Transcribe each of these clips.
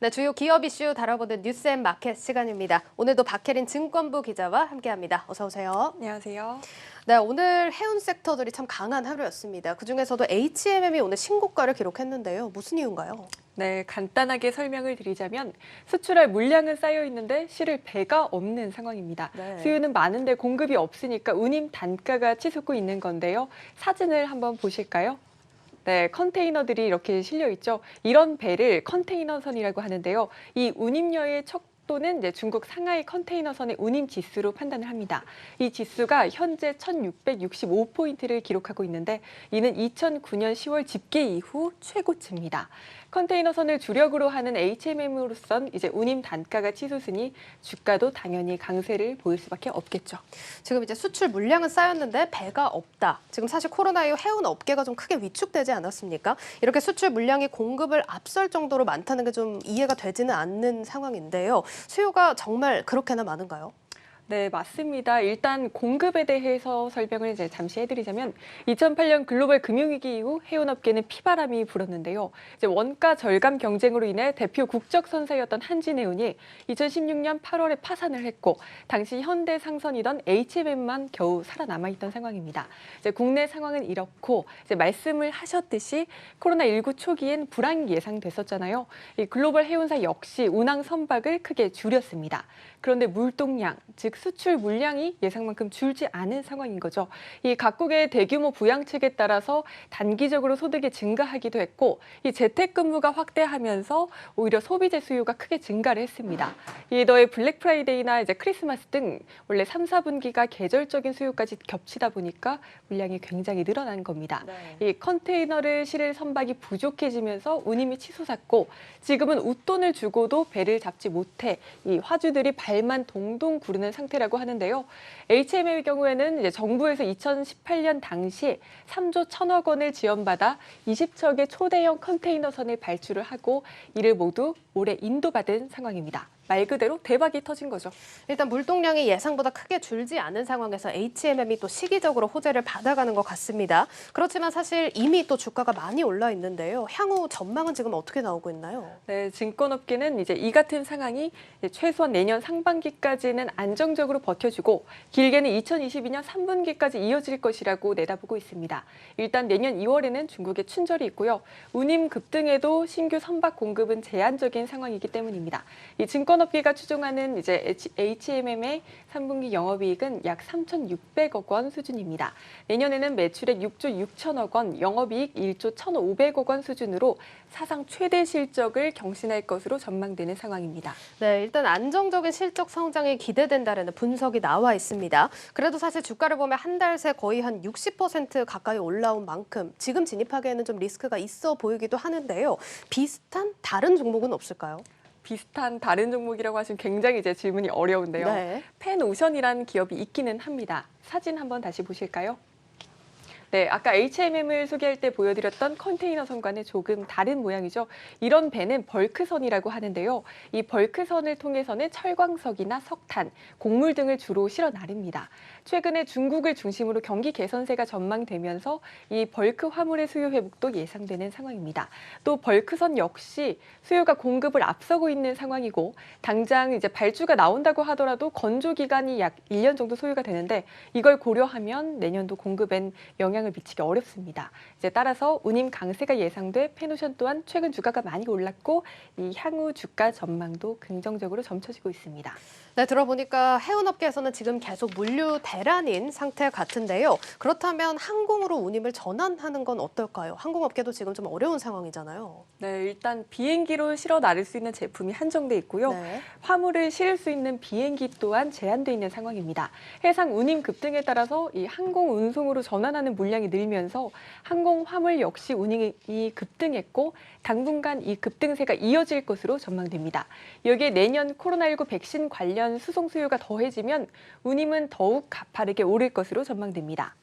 네, 주요 기업 이슈 다뤄보는 뉴스앤마켓 시간입니다. 오늘도 박혜린 증권부 기자와 함께합니다. 어서 오세요. 안녕하세요. 네, 오늘 해운 섹터들이 참 강한 하루였습니다. 그중에서도 HMM이 오늘 신고가를 기록했는데요. 무슨 이유인가요? 네, 간단하게 설명을 드리자면 수출할 물량은 쌓여 있는데 실을 배가 없는 상황입니다. 네. 수요는 많은데 공급이 없으니까 운임 단가가 치솟고 있는 건데요. 사진을 한번 보실까요? 네, 컨테이너들이 이렇게 실려 있죠. 이런 배를 컨테이너선이라고 하는데요. 이 운임료의 척도는 이제 중국 상하이 컨테이너선의 운임 지수로 판단을 합니다. 이 지수가 현재 1,665포인트를 기록하고 있는데 이는 2009년 10월 집계 이후 최고치입니다. 컨테이너선을 주력으로 하는 HMM으로선 이제 운임 단가가 치솟으니 주가도 당연히 강세를 보일 수밖에 없겠죠. 지금 이제 수출 물량은 쌓였는데 배가 없다. 지금 사실 코로나 이후 해운 업계가 좀 크게 위축되지 않았습니까? 이렇게 수출 물량이 공급을 앞설 정도로 많다는 게 좀 이해가 되지는 않는 상황인데요. 수요가 정말 그렇게나 많은가요? 네, 맞습니다. 일단 공급에 대해서 설명을 이제 잠시 해드리자면 2008년 글로벌 금융위기 이후 해운업계는 피바람이 불었는데요. 이제 원가 절감 경쟁으로 인해 대표 국적 선사였던 한진해운이 2016년 8월에 파산을 했고 당시 현대상선이던 HMM만 겨우 살아남아 있던 상황입니다. 이제 국내 상황은 이렇고 이제 말씀을 하셨듯이 코로나19 초기엔 불황이 예상됐었잖아요. 이 글로벌 해운사 역시 운항 선박을 크게 줄였습니다. 그런데 물동량, 즉 수출 물량이 예상만큼 줄지 않은 상황인 거죠. 이 각국의 대규모 부양책에 따라서 단기적으로 소득이 증가하기도 했고 이 재택근무가 확대하면서 오히려 소비재 수요가 크게 증가를 했습니다. 이 더해 블랙 프라이데이나 이제 크리스마스 등 원래 3, 4분기가 계절적인 수요까지 겹치다 보니까 물량이 굉장히 늘어난 겁니다. 네. 이 컨테이너를 실을 선박이 부족해지면서 운임이 치솟았고 지금은 웃돈을 주고도 배를 잡지 못해 이 화주들이 발만 동동 구르는 상태라고 하는데요. HMM의 경우에는 이제 정부에서 2018년 당시 3조 1천억 원을 지원받아 20척의 초대형 컨테이너선을 발주를 하고 이를 모두 올해 인도받은 상황입니다. 말 그대로 대박이 터진 거죠. 일단 물동량이 예상보다 크게 줄지 않은 상황에서 HMM이 또 시기적으로 호재를 받아가는 것 같습니다. 그렇지만 사실 이미 또 주가가 많이 올라 있는데요. 향후 전망은 지금 어떻게 나오고 있나요? 네, 증권업계는 이제 이 같은 상황이 최소한 내년 상반기까지는 안정적으로 버텨주고 길게는 2022년 3분기까지 이어질 것이라고 내다보고 있습니다. 일단 내년 2월에는 중국의 춘절이 있고요. 운임 급등에도 신규 선박 공급은 제한적인 상황이기 때문입니다. 이 증권업계가 추정하는 이제 HMM의 3분기 영업이익은 약 3,600억 원 수준입니다. 내년에는 매출액 6조 6천억 원, 영업이익 1조 1,500억 원 수준으로 사상 최대 실적을 경신할 것으로 전망되는 상황입니다. 네, 일단 안정적인 실적 성장이 기대된다는 분석이 나와 있습니다. 그래도 사실 주가를 보면 한 달 새 거의 한 60% 가까이 올라온 만큼 지금 진입하기에는 좀 리스크가 있어 보이기도 하는데요. 비슷한 다른 종목은 없을까요? 비슷한 다른 종목이라고 하시면 굉장히 이제 질문이 어려운데요. 네. 펜오션이라는 기업이 있기는 합니다. 사진 한번 다시 보실까요? 네, 아까 HMM을 소개할 때 보여드렸던 컨테이너선과는 조금 다른 모양이죠. 이런 배는 벌크선이라고 하는데요. 이 벌크선을 통해서는 철광석이나 석탄, 곡물 등을 주로 실어 나릅니다. 최근에 중국을 중심으로 경기 개선세가 전망되면서 이 벌크 화물의 수요 회복도 예상되는 상황입니다. 또 벌크선 역시 수요가 공급을 앞서고 있는 상황이고 당장 이제 발주가 나온다고 하더라도 건조 기간이 약 1년 정도 소요가 되는데 이걸 고려하면 내년도 공급엔 영향을 미치기 어렵습니다. 이제 따라서 운임 강세가 예상돼 펜오션 또한 최근 주가가 많이 올랐고 이 향후 주가 전망도 긍정적으로 점쳐지고 있습니다. 네, 들어보니까 해운업계에서는 지금 계속 물류 대란인 상태 같은데요. 그렇다면 항공으로 운임을 전환하는 건 어떨까요? 항공업계도 지금 좀 어려운 상황이잖아요. 네, 일단 비행기로 실어 나를 수 있는 제품이 한정돼 있고요. 네. 화물을 실을 수 있는 비행기 또한 제한돼 있는 상황입니다. 해상 운임 급등에 따라서 이 항공 운송으로 전환하는 물량이 늘면서 항공 화물 역시 운임이 급등했고 당분간 이 급등세가 이어질 것으로 전망됩니다. 여기에 내년 코로나19 백신 관련 수송 수요가 더해지면 운임은 더욱 가파르게 오를 것으로 전망됩니다.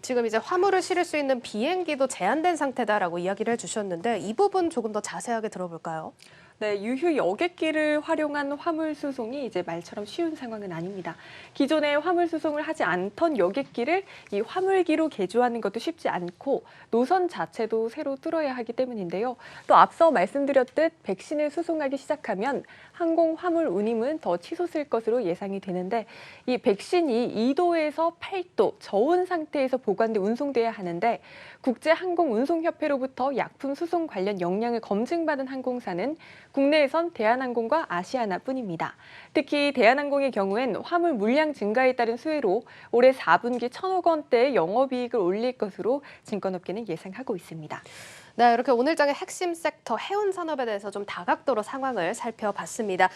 지금 이제 화물을 실을 수 있는 비행기도 제한된 상태다라고 이야기를 해주셨는데 이 부분 조금 더 자세하게 들어볼까요? 네, 유휴 여객기를 활용한 화물 수송이 이제 말처럼 쉬운 상황은 아닙니다. 기존에 화물 수송을 하지 않던 여객기를 이 화물기로 개조하는 것도 쉽지 않고 노선 자체도 새로 뚫어야 하기 때문인데요. 또 앞서 말씀드렸듯 백신을 수송하기 시작하면 항공 화물 운임은 더 치솟을 것으로 예상이 되는데 이 백신이 2도에서 8도 저온 상태에서 보관돼 운송돼야 하는데 국제항공운송협회로부터 약품 수송 관련 역량을 검증받은 항공사는 국내에선 대한항공과 아시아나뿐입니다. 특히 대한항공의 경우엔 화물 물량 증가에 따른 수혜로 올해 4분기 1,000억 원대의 영업이익을 올릴 것으로 증권업계는 예상하고 있습니다. 네, 이렇게 오늘 장의 핵심 섹터 해운 산업에 대해서 좀 다각도로 상황을 살펴봤습니다.